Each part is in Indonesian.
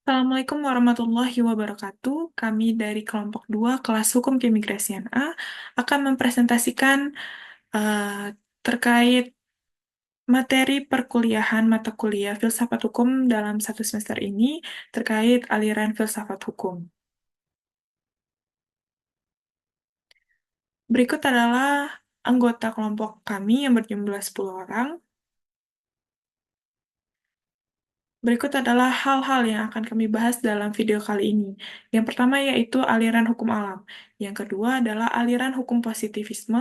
Assalamualaikum warahmatullahi wabarakatuh. Kami dari kelompok 2 kelas Hukum Keimigrasian A akan mempresentasikan eh, terkait materi perkuliahan mata kuliah Filsafat Hukum dalam satu semester ini terkait aliran filsafat hukum. Berikut adalah anggota kelompok kami yang berjumlah 10 orang. Berikut adalah hal-hal yang akan kami bahas dalam video kali ini. Yang pertama yaitu aliran hukum alam. Yang kedua adalah aliran hukum positivisme.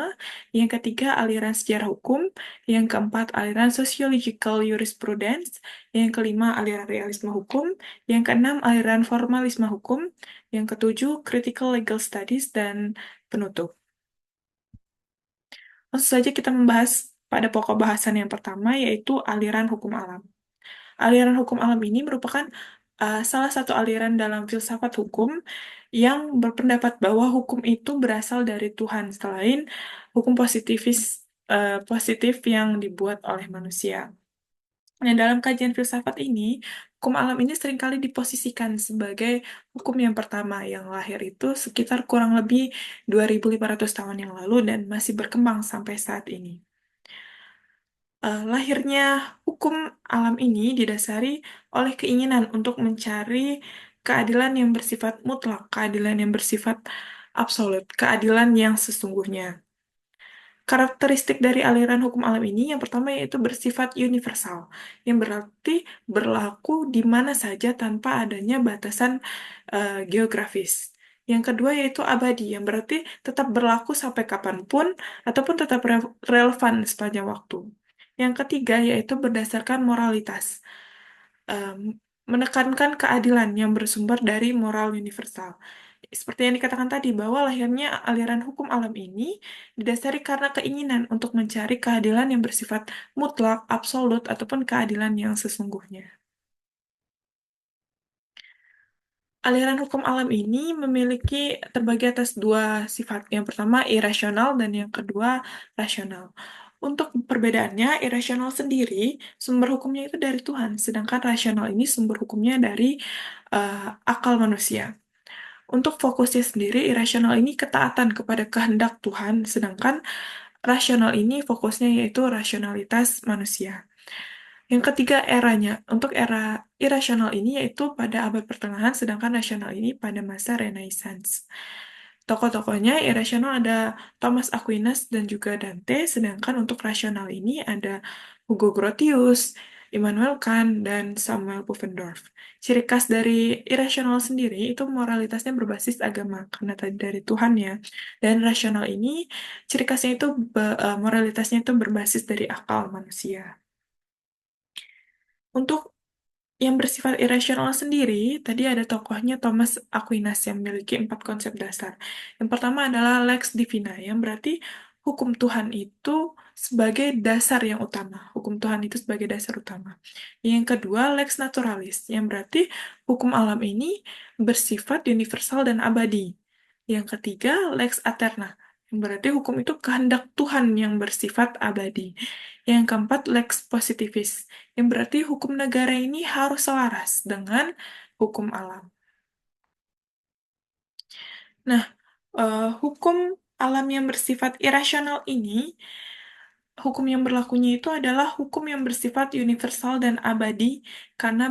Yang ketiga aliran sejarah hukum. Yang keempat aliran sociological jurisprudence. Yang kelima aliran realisme hukum. Yang keenam aliran formalisme hukum. Yang ketujuh critical legal studies dan penutup. Langsung saja kita membahas pada pokok bahasan yang pertama yaitu aliran hukum alam. Aliran hukum alam ini merupakan salah satu aliran dalam filsafat hukum yang berpendapat bahwa hukum itu berasal dari Tuhan selain hukum positif yang dibuat oleh manusia. Nah, dalam kajian filsafat ini, hukum alam ini seringkali diposisikan sebagai hukum yang pertama yang lahir itu sekitar kurang lebih 2.500 tahun yang lalu dan masih berkembang sampai saat ini. Lahirnya hukum alam ini didasari oleh keinginan untuk mencari keadilan yang bersifat mutlak, keadilan yang bersifat absolut, keadilan yang sesungguhnya. Karakteristik dari aliran hukum alam ini yang pertama yaitu bersifat universal, yang berarti berlaku di mana saja tanpa adanya batasan geografis. Yang kedua yaitu abadi, yang berarti tetap berlaku sampai kapanpun ataupun tetap relevan sepanjang waktu. Yang ketiga yaitu berdasarkan moralitas, em, menekankan keadilan yang bersumber dari moral universal. Seperti yang dikatakan tadi, bahwa lahirnya aliran hukum alam ini didasari karena keinginan untuk mencari keadilan yang bersifat mutlak, absolut, ataupun keadilan yang sesungguhnya. Aliran hukum alam ini memiliki terbagi atas dua sifat. Yang pertama irasional dan yang kedua rasional. Untuk perbedaannya, irasional sendiri sumber hukumnya itu dari Tuhan, sedangkan rasional ini sumber hukumnya dari akal manusia. Untuk fokusnya sendiri, irasional ini ketaatan kepada kehendak Tuhan, sedangkan rasional ini fokusnya yaitu rasionalitas manusia. Yang ketiga eranya, untuk era irasional ini yaitu pada abad pertengahan, sedangkan rasional ini pada masa Renaissance. Tokoh-tokohnya irasional ada Thomas Aquinas dan juga Dante, sedangkan untuk rasional ini ada Hugo Grotius, Immanuel Kant, dan Samuel Pufendorf. Ciri khas dari irasional sendiri itu moralitasnya berbasis agama, karena tadi dari Tuhan ya. Dan rasional ini ciri khasnya itu moralitasnya itu berbasis dari akal manusia. Untuk yang bersifat irasional sendiri, tadi ada tokohnya Thomas Aquinas yang memiliki 4 konsep dasar. Yang pertama adalah lex divina, yang berarti hukum Tuhan itu sebagai dasar yang utama. Hukum Tuhan itu sebagai dasar utama. Yang kedua, lex naturalis, yang berarti hukum alam ini bersifat universal dan abadi. Yang ketiga, lex aeterna, yang berarti hukum itu kehendak Tuhan yang bersifat abadi. Yang keempat, lex positivis, yang berarti hukum negara ini harus selaras dengan hukum alam. Nah, hukum alam yang bersifat irasional ini, hukum yang berlakunya itu adalah hukum yang bersifat universal dan abadi karena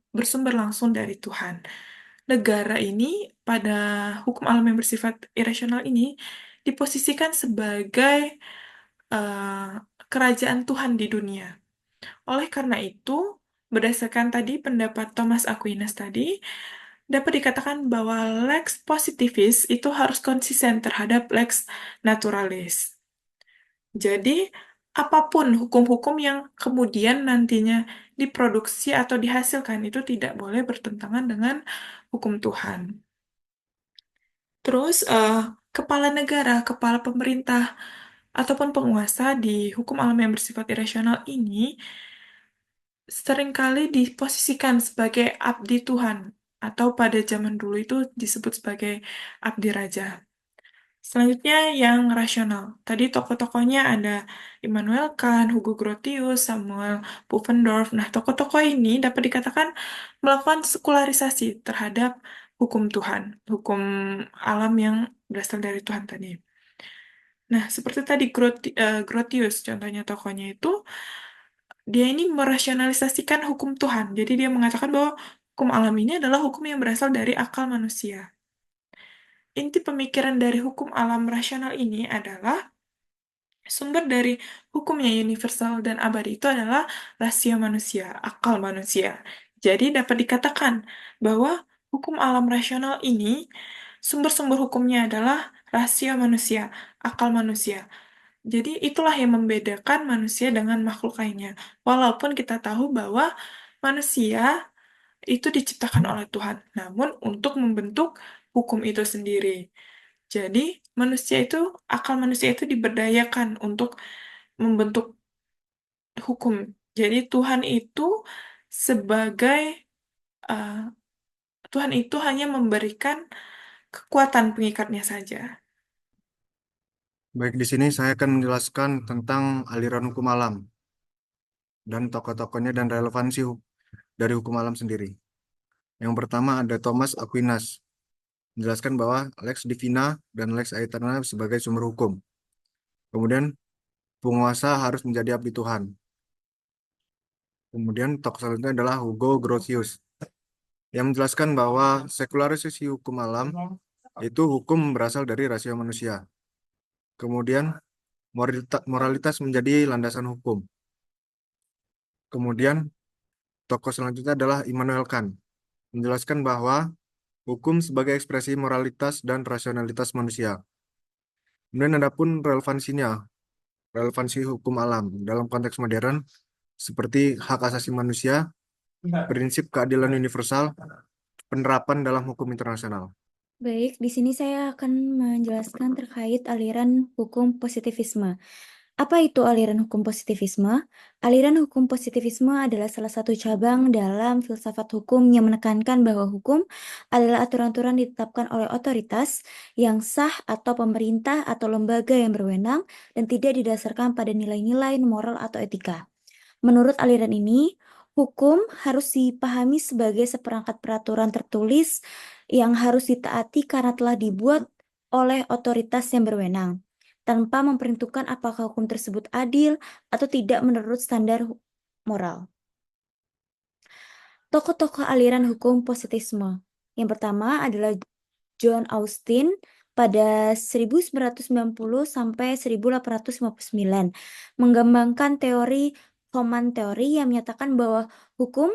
bersumber langsung dari Tuhan. Negara ini pada hukum alam yang bersifat irasional ini diposisikan sebagai eh, kerajaan Tuhan di dunia. Oleh karena itu, berdasarkan tadi pendapat Thomas Aquinas tadi, dapat dikatakan bahwa lex positivis itu harus konsisten terhadap lex naturalis. Jadi, apapun hukum-hukum yang kemudian nantinya diproduksi atau dihasilkan itu tidak boleh bertentangan dengan hukum Tuhan. Terus, kepala negara, kepala pemerintah, ataupun penguasa di hukum alam yang bersifat irasional ini seringkali diposisikan sebagai abdi Tuhan, atau pada zaman dulu itu disebut sebagai abdi raja. Selanjutnya yang rasional. Tadi tokoh-tokohnya ada Immanuel Kant, Hugo Grotius, Samuel Pufendorf. Nah, tokoh-tokoh ini dapat dikatakan melakukan sekularisasi terhadap hukum Tuhan, hukum alam yang berasal dari Tuhan tadi. Nah, seperti tadi Grotius, contohnya tokohnya itu, dia ini merasionalisasikan hukum Tuhan. Jadi dia mengatakan bahwa hukum alam ini adalah hukum yang berasal dari akal manusia. Inti pemikiran dari hukum alam rasional ini adalah sumber dari hukum yang universal dan abadi itu adalah rasio manusia, akal manusia. Jadi dapat dikatakan bahwa hukum alam rasional ini sumber-sumber hukumnya adalah rasio manusia, akal manusia. Jadi itulah yang membedakan manusia dengan makhluk lainnya. Walaupun kita tahu bahwa manusia itu diciptakan oleh Tuhan, namun untuk membentuk hukum itu sendiri. Jadi manusia itu, akal manusia itu diberdayakan untuk membentuk hukum. Jadi sebagai eh, Tuhan itu hanya memberikan kekuatan pengikatnya saja. Baik, di sini saya akan menjelaskan tentang aliran hukum alam dan tokoh-tokohnya dan relevansi dari hukum alam sendiri. Yang pertama ada Thomas Aquinas, menjelaskan bahwa lex divina dan lex aeterna sebagai sumber hukum. Kemudian penguasa harus menjadi abdi Tuhan. Kemudian tokoh selanjutnya adalah Hugo Grotius, yang menjelaskan bahwa sekularisasi hukum alam itu hukum berasal dari rasio manusia. Kemudian moralitas menjadi landasan hukum. Kemudian tokoh selanjutnya adalah Immanuel Kant, menjelaskan bahwa hukum sebagai ekspresi moralitas dan rasionalitas manusia. Kemudian ada pun relevansinya, relevansi hukum alam dalam konteks modern, seperti hak asasi manusia, prinsip keadilan universal, penerapan dalam hukum internasional. Baik, di sini saya akan menjelaskan terkait aliran hukum positivisme. Apa itu aliran hukum positivisme? Aliran hukum positivisme adalah salah satu cabang dalam filsafat hukum yang menekankan bahwa hukum adalah aturan-aturan ditetapkan oleh otoritas yang sah atau pemerintah atau lembaga yang berwenang dan tidak didasarkan pada nilai-nilai moral atau etika. Menurut aliran ini, hukum harus dipahami sebagai seperangkat peraturan tertulis yang harus ditaati karena telah dibuat oleh otoritas yang berwenang, tanpa memperhitungkan apakah hukum tersebut adil atau tidak menurut standar moral. Tokoh-tokoh aliran hukum positisme. Yang pertama adalah John Austin pada 1990 sampai 1859 mengembangkan teori command theory yang menyatakan bahwa hukum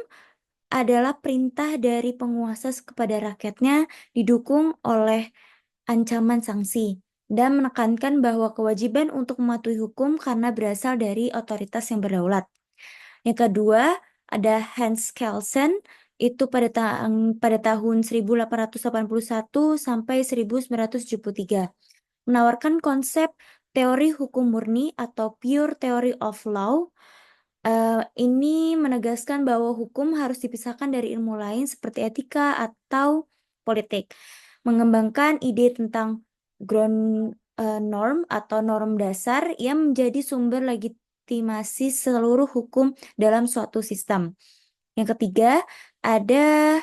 adalah perintah dari penguasa kepada rakyatnya didukung oleh ancaman sanksi dan menekankan bahwa kewajiban untuk mematuhi hukum karena berasal dari otoritas yang berdaulat. Yang kedua, ada Hans Kelsen itu pada tahun 1881 sampai 1973 menawarkan konsep teori hukum murni atau pure theory of law. Ini menegaskan bahwa hukum harus dipisahkan dari ilmu lain seperti etika atau politik, mengembangkan ide tentang ground norm atau norm dasar yang menjadi sumber legitimasi seluruh hukum dalam suatu sistem. Yang ketiga, ada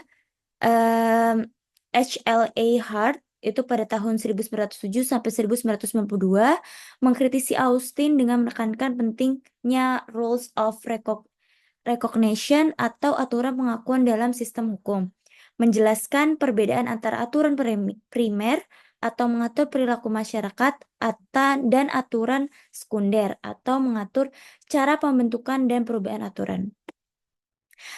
H.L.A. Hart itu pada tahun 1907 sampai 1992 mengkritisi Austin dengan menekankan pentingnya rules of recognition atau aturan pengakuan dalam sistem hukum, menjelaskan perbedaan antara aturan primer atau mengatur perilaku masyarakat dan aturan sekunder atau mengatur cara pembentukan dan perubahan aturan.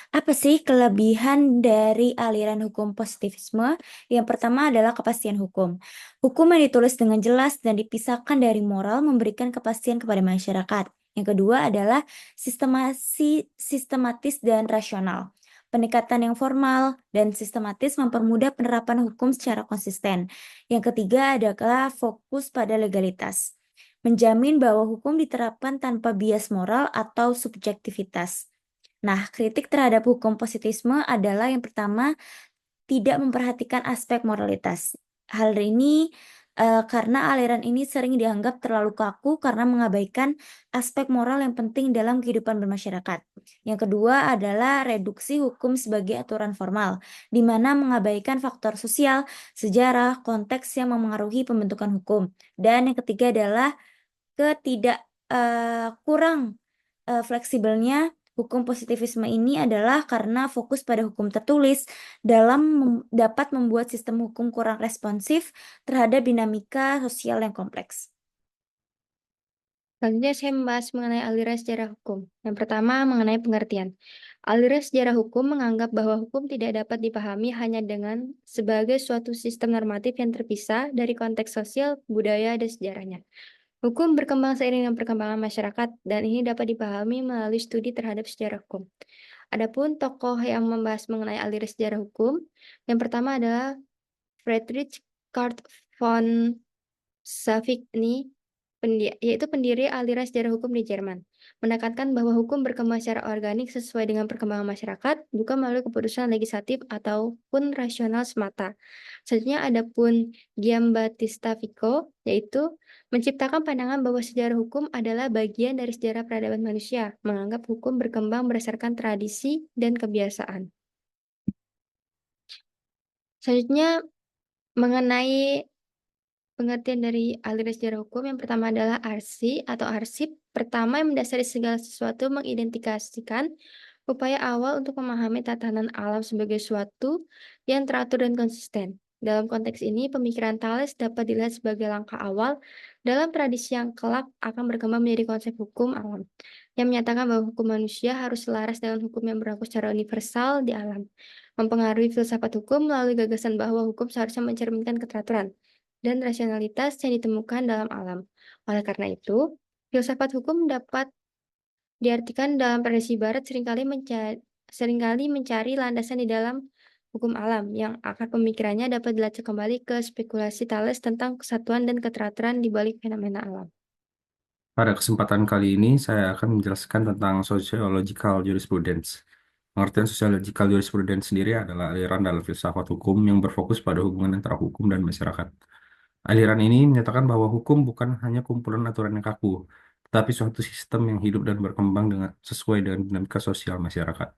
Apa sih kelebihan dari aliran hukum positivisme? Yang pertama adalah kepastian hukum. Hukum yang ditulis dengan jelas dan dipisahkan dari moral memberikan kepastian kepada masyarakat. Yang kedua adalah sistematis dan rasional. Pendekatan yang formal dan sistematis mempermudah penerapan hukum secara konsisten. Yang ketiga adalah fokus pada legalitas. Menjamin bahwa hukum diterapkan tanpa bias moral atau subjektivitas. Nah, kritik terhadap hukum positisme adalah yang pertama, tidak memperhatikan aspek moralitas. Hal ini karena aliran ini sering dianggap terlalu kaku karena mengabaikan aspek moral yang penting dalam kehidupan bermasyarakat. Yang kedua adalah reduksi hukum sebagai aturan formal, di mana mengabaikan faktor sosial, sejarah, konteks yang memengaruhi pembentukan hukum. Dan yang ketiga adalah ketidak kurang fleksibelnya hukum positivisme ini adalah karena fokus pada hukum tertulis dalam dapat membuat sistem hukum kurang responsif terhadap dinamika sosial yang kompleks. Selanjutnya saya membahas mengenai aliran sejarah hukum. Yang pertama mengenai pengertian. Aliran sejarah hukum menganggap bahwa hukum tidak dapat dipahami hanya dengan sebagai suatu sistem normatif yang terpisah dari konteks sosial, budaya, dan sejarahnya. Hukum berkembang seiring dengan perkembangan masyarakat dan ini dapat dipahami melalui studi terhadap sejarah hukum. Adapun tokoh yang membahas mengenai aliran sejarah hukum, yang pertama adalah Friedrich Karl von Savigny, yaitu pendiri aliran sejarah hukum di Jerman, menekankan bahwa hukum berkembang secara organik sesuai dengan perkembangan masyarakat, bukan melalui keputusan legislatif ataupun rasional semata. Selanjutnya ada pun Giambattista Vico, yaitu menciptakan pandangan bahwa sejarah hukum adalah bagian dari sejarah peradaban manusia, menganggap hukum berkembang berdasarkan tradisi dan kebiasaan. Selanjutnya mengenai pengertian dari aliran sejarah hukum, yang pertama adalah arsi atau arsip. Pertama yang mendasari segala sesuatu mengidentifikasikan upaya awal untuk memahami tatanan alam sebagai suatu yang teratur dan konsisten. Dalam konteks ini, pemikiran Thales dapat dilihat sebagai langkah awal dalam tradisi yang kelak akan berkembang menjadi konsep hukum alam, yang menyatakan bahwa hukum manusia harus selaras dengan hukum yang berlaku secara universal di alam. Mempengaruhi filsafat hukum melalui gagasan bahwa hukum seharusnya mencerminkan keteraturan dan rasionalitas yang ditemukan dalam alam. Oleh karena itu, filsafat hukum dapat diartikan dalam tradisi Barat seringkali mencari landasan di dalam hukum alam, yang akar pemikirannya dapat dilacak kembali ke spekulasi Thales tentang kesatuan dan keteraturan di balik fenomena alam. Pada kesempatan kali ini, saya akan menjelaskan tentang sociological jurisprudence. Pengertian sociological jurisprudence sendiri adalah aliran dalam filsafat hukum yang berfokus pada hubungan antara hukum dan masyarakat. Aliran ini menyatakan bahwa hukum bukan hanya kumpulan aturan yang kaku, tetapi suatu sistem yang hidup dan berkembang sesuai dengan dinamika sosial masyarakat.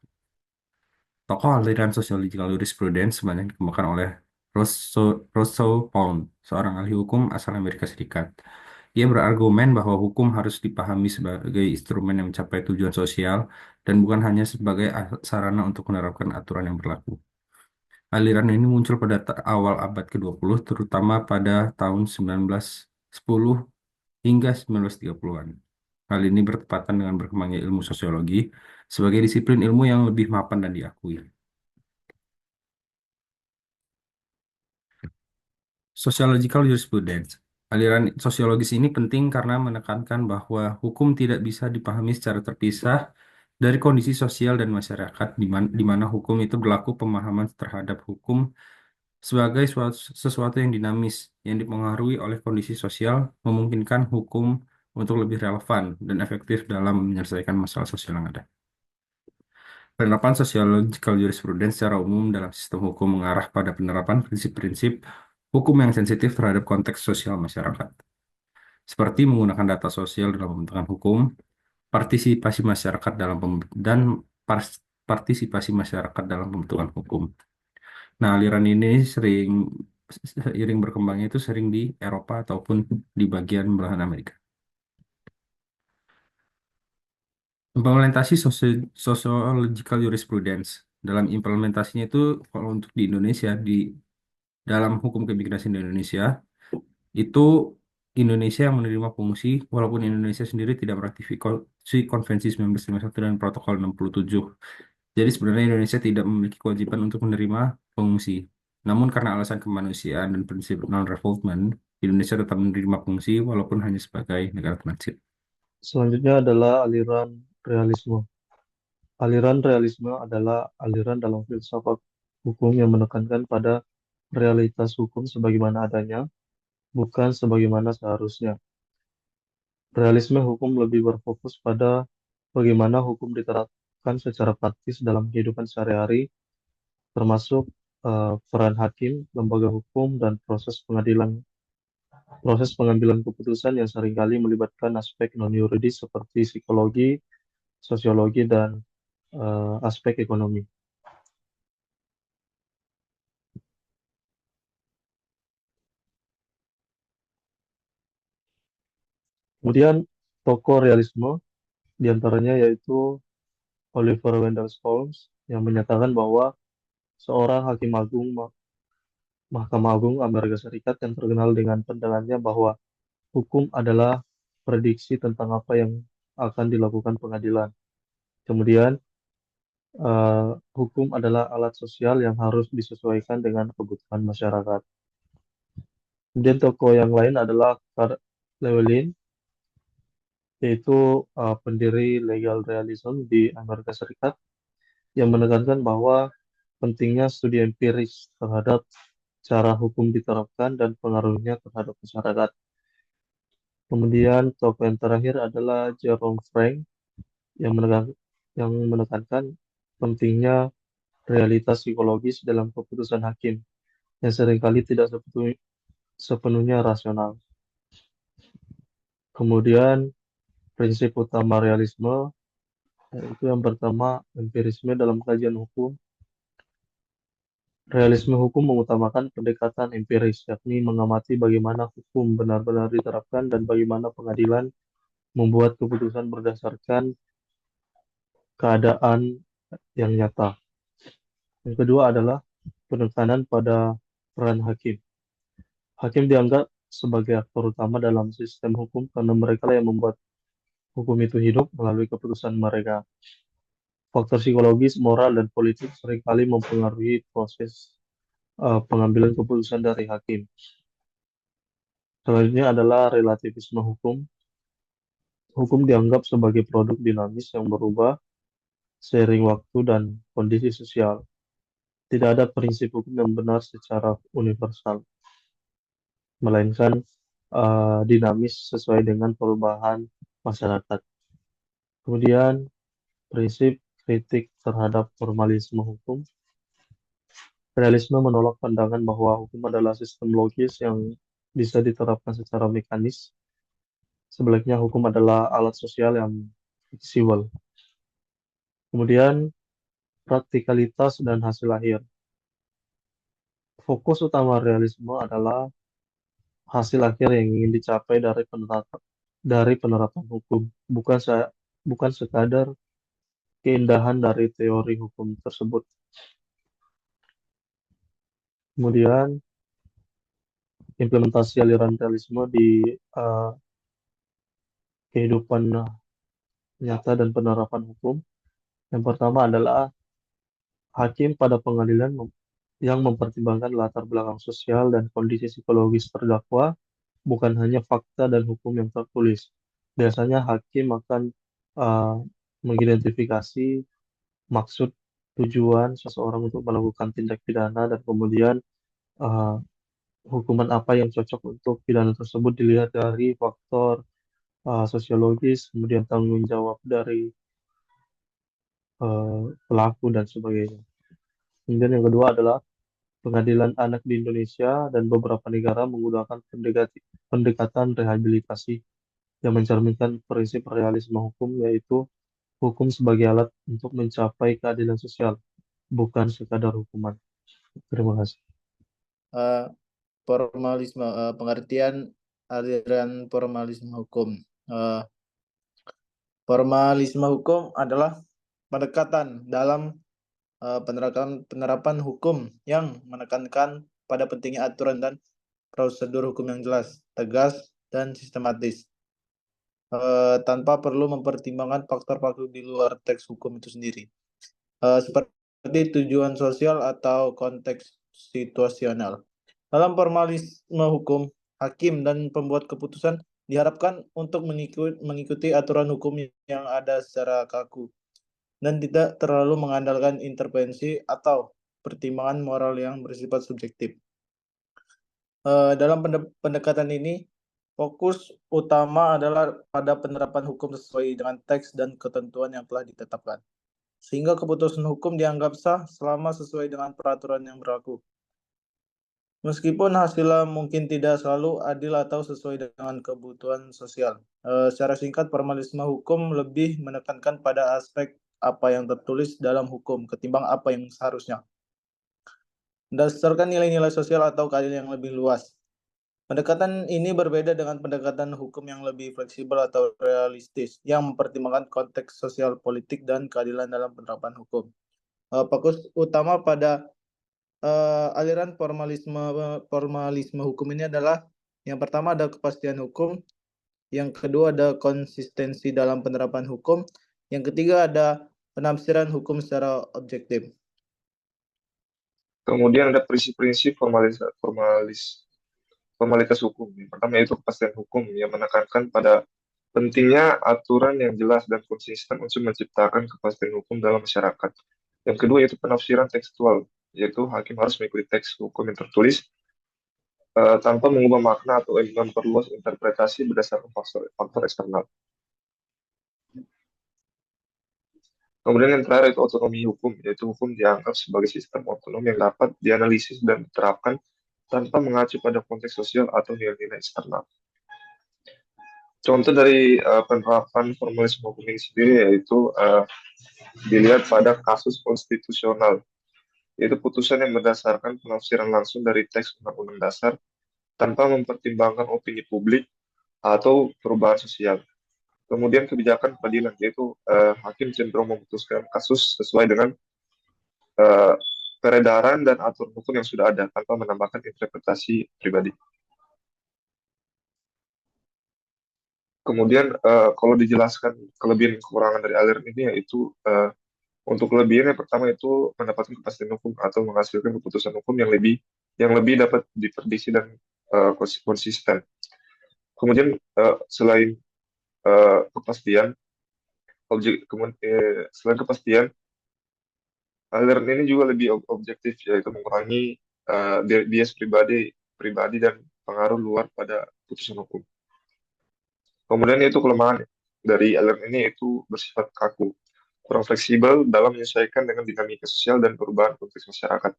Tokoh aliran sociological jurisprudence sebenarnya dikembangkan oleh Rousseau Pound, seorang ahli hukum asal Amerika Serikat. Ia berargumen bahwa hukum harus dipahami sebagai instrumen yang mencapai tujuan sosial dan bukan hanya sebagai sarana untuk menerapkan aturan yang berlaku. Aliran ini muncul pada awal abad ke-20, terutama pada tahun 1910 hingga 1930-an. Hal ini bertepatan dengan berkembangnya ilmu sosiologi sebagai disiplin ilmu yang lebih mapan dan diakui. Sociological jurisprudence. Aliran sosiologis ini penting karena menekankan bahwa hukum tidak bisa dipahami secara terpisah dari kondisi sosial dan masyarakat, di mana hukum itu berlaku pemahaman terhadap hukum sebagai sesuatu yang dinamis, yang dipengaruhi oleh kondisi sosial, memungkinkan hukum untuk lebih relevan dan efektif dalam menyelesaikan masalah sosial yang ada. Penerapan sociological jurisprudence secara umum dalam sistem hukum mengarah pada penerapan prinsip-prinsip hukum yang sensitif terhadap konteks sosial masyarakat, seperti menggunakan data sosial dalam pembentukan hukum, partisipasi masyarakat dan partisipasi masyarakat dalam pembentukan hukum. Nah, aliran ini seiring berkembangnya itu sering di Eropa ataupun di bagian belahan Amerika. Implementasi sociological jurisprudence. Dalam implementasinya itu, kalau untuk di Indonesia, dalam hukum keimigrasian di Indonesia, itu Indonesia yang menerima pengungsi, walaupun Indonesia sendiri tidak meratifikasi Konvensi 1951 dan Protokol 67. Jadi sebenarnya Indonesia tidak memiliki kewajiban untuk menerima pengungsi. Namun karena alasan kemanusiaan dan prinsip non-refoulement, Indonesia tetap menerima pengungsi walaupun hanya sebagai negara transit. Selanjutnya adalah aliran realisme. Aliran realisme adalah aliran dalam filsafat hukum yang menekankan pada realitas hukum sebagaimana adanya, bukan sebagaimana seharusnya. Realisme hukum lebih berfokus pada bagaimana hukum diterapkan secara praktis dalam kehidupan sehari-hari, termasuk peran hakim, lembaga hukum, dan proses pengadilan proses pengambilan keputusan yang seringkali melibatkan aspek non-yuridis seperti psikologi, sosiologi, dan aspek ekonomi. Kemudian tokoh realisme diantaranya yaitu Oliver Wendell Holmes yang menyatakan bahwa seorang hakim agung Mahkamah Agung Amerika Serikat yang terkenal dengan pandangannya bahwa hukum adalah prediksi tentang apa yang akan dilakukan pengadilan. Kemudian hukum adalah alat sosial yang harus disesuaikan dengan kebutuhan masyarakat. Kemudian tokoh yang lain adalah Carl Llewellyn, yaitu pendiri legal realism di Amerika Serikat, yang menekankan bahwa pentingnya studi empiris terhadap cara hukum diterapkan dan pengaruhnya terhadap masyarakat. Kemudian tokoh yang terakhir adalah Jerome Frank yang menekankan pentingnya realitas psikologis dalam keputusan hakim yang seringkali tidak sepenuhnya rasional. Kemudian prinsip utama realisme yaitu yang pertama empirisme dalam kajian hukum. Realisme hukum mengutamakan pendekatan empiris, yakni mengamati bagaimana hukum benar-benar diterapkan dan bagaimana pengadilan membuat keputusan berdasarkan keadaan yang nyata. Yang kedua adalah penekanan pada peran hakim. Hakim dianggap sebagai aktor utama dalam sistem hukum karena mereka yang membuat hukum itu hidup melalui keputusan mereka. Faktor psikologis, moral, dan politik seringkali mempengaruhi proses pengambilan keputusan dari hakim. Selanjutnya adalah relativisme hukum. Hukum dianggap sebagai produk dinamis yang berubah seiring waktu dan kondisi sosial. Tidak ada prinsip hukum yang benar secara universal, melainkan dinamis sesuai dengan perubahan masyarakat. Kemudian prinsip kritik terhadap formalisme hukum. Realisme menolak pandangan bahwa hukum adalah sistem logis yang bisa diterapkan secara mekanis. Sebaliknya hukum adalah alat sosial yang fleksibel. Kemudian praktikalitas dan hasil akhir. Fokus utama realisme adalah hasil akhir yang ingin dicapai dari penerapan hukum, bukan sekadar keindahan dari teori hukum tersebut. Kemudian implementasi aliran realisme di kehidupan nyata dan penerapan hukum. Yang pertama adalah hakim pada pengadilan yang mempertimbangkan latar belakang sosial dan kondisi psikologis terdakwa, bukan hanya fakta dan hukum yang tertulis. Biasanya hakim akan mengidentifikasi maksud tujuan seseorang untuk melakukan tindak pidana dan kemudian hukuman apa yang cocok untuk pidana tersebut dilihat dari faktor sosiologis, kemudian tanggung jawab dari pelaku dan sebagainya. Kemudian yang kedua adalah pengadilan anak di Indonesia dan beberapa negara menggunakan pendekatan rehabilitasi yang mencerminkan prinsip realisme hukum, yaitu hukum sebagai alat untuk mencapai keadilan sosial, bukan sekadar hukuman. Terima kasih. Formalisme, pengertian aliran formalisme hukum. Formalisme hukum adalah pendekatan dalam penerapan hukum yang menekankan pada pentingnya aturan dan prosedur hukum yang jelas, tegas, dan sistematis, tanpa perlu mempertimbangkan faktor-faktor di luar teks hukum itu sendiri, seperti tujuan sosial atau konteks situasional. Dalam formalisme hukum, hakim dan pembuat keputusan diharapkan untuk mengikuti aturan hukum yang ada secara kaku dan tidak terlalu mengandalkan intervensi atau pertimbangan moral yang bersifat subjektif. Dalam pendekatan ini, fokus utama adalah pada penerapan hukum sesuai dengan teks dan ketentuan yang telah ditetapkan, sehingga keputusan hukum dianggap sah selama sesuai dengan peraturan yang berlaku. Meskipun hasilnya mungkin tidak selalu adil atau sesuai dengan kebutuhan sosial. Secara singkat, formalisme hukum lebih menekankan pada aspek apa yang tertulis dalam hukum ketimbang apa yang seharusnya. Berdasarkan nilai-nilai sosial atau keadilan yang lebih luas. Pendekatan ini berbeda dengan pendekatan hukum yang lebih fleksibel atau realistis, yang mempertimbangkan konteks sosial, politik, dan keadilan dalam penerapan hukum. Fokus utama pada aliran formalisme hukum ini adalah yang pertama ada kepastian hukum, yang kedua ada konsistensi dalam penerapan hukum, yang ketiga ada penafsiran hukum secara objektif. Kemudian ada prinsip-prinsip formalitas hukum. Yang pertama yaitu kepastian hukum yang menekankan pada pentingnya aturan yang jelas dan konsisten untuk menciptakan kepastian hukum dalam masyarakat. Yang kedua yaitu penafsiran tekstual, yaitu hakim harus mengikuti teks hukum yang tertulis tanpa mengubah makna atau memperluas interpretasi berdasarkan faktor eksternal. Kemudian yang terakhir itu otonomi hukum, yaitu hukum dianggap sebagai sistem otonom yang dapat dianalisis dan diterapkan tanpa mengacu pada konteks sosial atau nilai-nilai eksternal. Contoh dari penerapan formalisme hukum ini sendiri yaitu dilihat pada kasus konstitusional, yaitu putusan yang berdasarkan penafsiran langsung dari teks Undang-Undang Dasar tanpa mempertimbangkan opini publik atau perubahan sosial. Kemudian kebijakan peradilan, yaitu hakim cenderung memutuskan kasus sesuai dengan peredaran dan aturan hukum yang sudah ada tanpa menambahkan interpretasi pribadi. Kemudian kalau dijelaskan kelebihan dan kekurangan dari aliran ini yaitu untuk kelebihan yang pertama itu mendapatkan kepastian hukum atau menghasilkan keputusan hukum yang lebih dapat diprediksi dan konsisten. Kemudian selain kepastian selain kepastian, aliran ini juga lebih objektif, yaitu mengurangi bias pribadi dan pengaruh luar pada putusan hukum. Kemudian itu kelemahan dari aliran ini yaitu bersifat kaku, kurang fleksibel dalam menyesuaikan dengan dinamika sosial dan perubahan konteks masyarakat.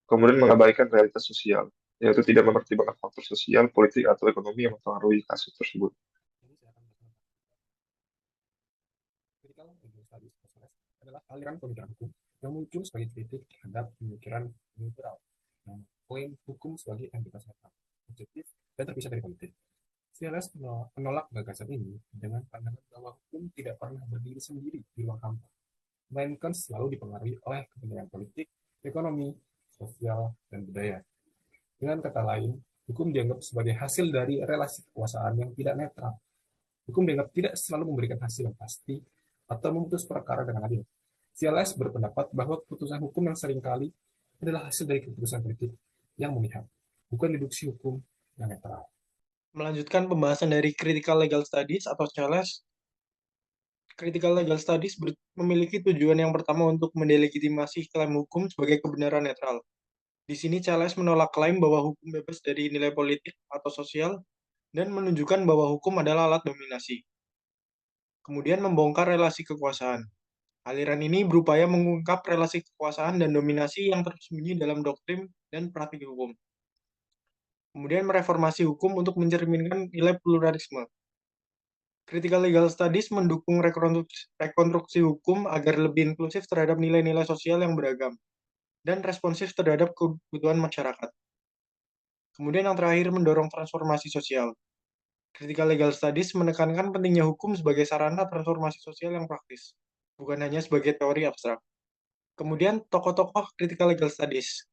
Kemudian mengabaikan realitas sosial, yaitu tidak mempertimbangkan faktor sosial, politik, atau ekonomi yang mempengaruhi kasus tersebut. Critical legal studies adalah aliran pemikiran hukum yang muncul sebagai kritik terhadap pemikiran liberal yang mengklaim hukum sebagai entitas netral, objektif, dan terpisah dari politik. CLS menolak gagasan ini dengan pandangan bahwa hukum tidak pernah berdiri sendiri di ruang hampa, melainkan selalu dipengaruhi oleh kepentingan politik, ekonomi, sosial, dan budaya. Dengan kata lain, hukum dianggap sebagai hasil dari relasi kekuasaan yang tidak netral. Hukum dianggap tidak selalu memberikan hasil yang pasti atau memutus perkara dengan adil. CLS berpendapat bahwa keputusan hukum yang seringkali adalah hasil dari keputusan politik yang memihak, bukan deduksi hukum yang netral. Melanjutkan pembahasan dari Critical Legal Studies atau CLS. Critical Legal Studies memiliki tujuan yang pertama untuk mendelegitimasi klaim hukum sebagai kebenaran netral. Di sini CLS menolak klaim bahwa hukum bebas dari nilai politik atau sosial dan menunjukkan bahwa hukum adalah alat dominasi. Kemudian membongkar relasi kekuasaan. Aliran ini berupaya mengungkap relasi kekuasaan dan dominasi yang tersembunyi dalam doktrin dan praktik hukum. Kemudian mereformasi hukum untuk mencerminkan nilai pluralisme. Critical Legal Studies mendukung rekonstruksi hukum agar lebih inklusif terhadap nilai-nilai sosial yang beragam dan responsif terhadap kebutuhan masyarakat. Kemudian yang terakhir mendorong transformasi sosial. Critical Legal Studies menekankan pentingnya hukum sebagai sarana transformasi sosial yang praktis, bukan hanya sebagai teori abstrak. Kemudian tokoh-tokoh Critical Legal Studies.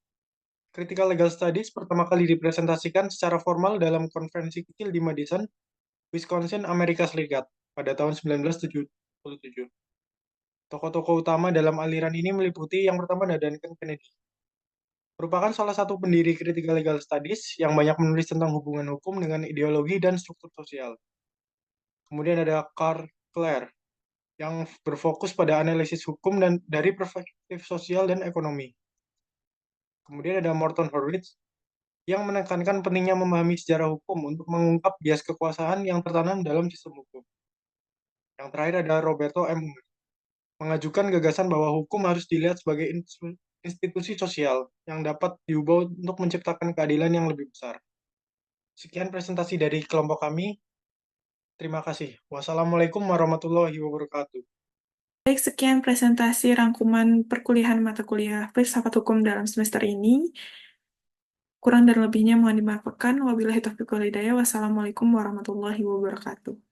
Critical Legal Studies pertama kali dipresentasikan secara formal dalam konferensi kecil di Madison, Wisconsin, Amerika Serikat pada tahun 1977. Tokoh-tokoh utama dalam aliran ini meliputi yang pertama ada Duncan Kennedy. Merupakan salah satu pendiri Critical Legal Studies yang banyak menulis tentang hubungan hukum dengan ideologi dan struktur sosial. Kemudian ada Karl Clare yang berfokus pada analisis hukum dan dari perspektif sosial dan ekonomi. Kemudian ada Morton Horwitz yang menekankan pentingnya memahami sejarah hukum untuk mengungkap bias kekuasaan yang tertanam dalam sistem hukum. Yang terakhir ada Roberto M. Unger, mengajukan gagasan bahwa hukum harus dilihat sebagai institusi sosial yang dapat diubah untuk menciptakan keadilan yang lebih besar. Sekian presentasi dari kelompok kami. Terima kasih. Wassalamualaikum warahmatullahi wabarakatuh. Baik, sekian presentasi rangkuman perkuliahan mata kuliah Filsafat Hukum dalam semester ini. Kurang dan lebihnya mohon dimaafkan. Wabillahi taufiq wal hidayah. Wassalamualaikum warahmatullahi wabarakatuh.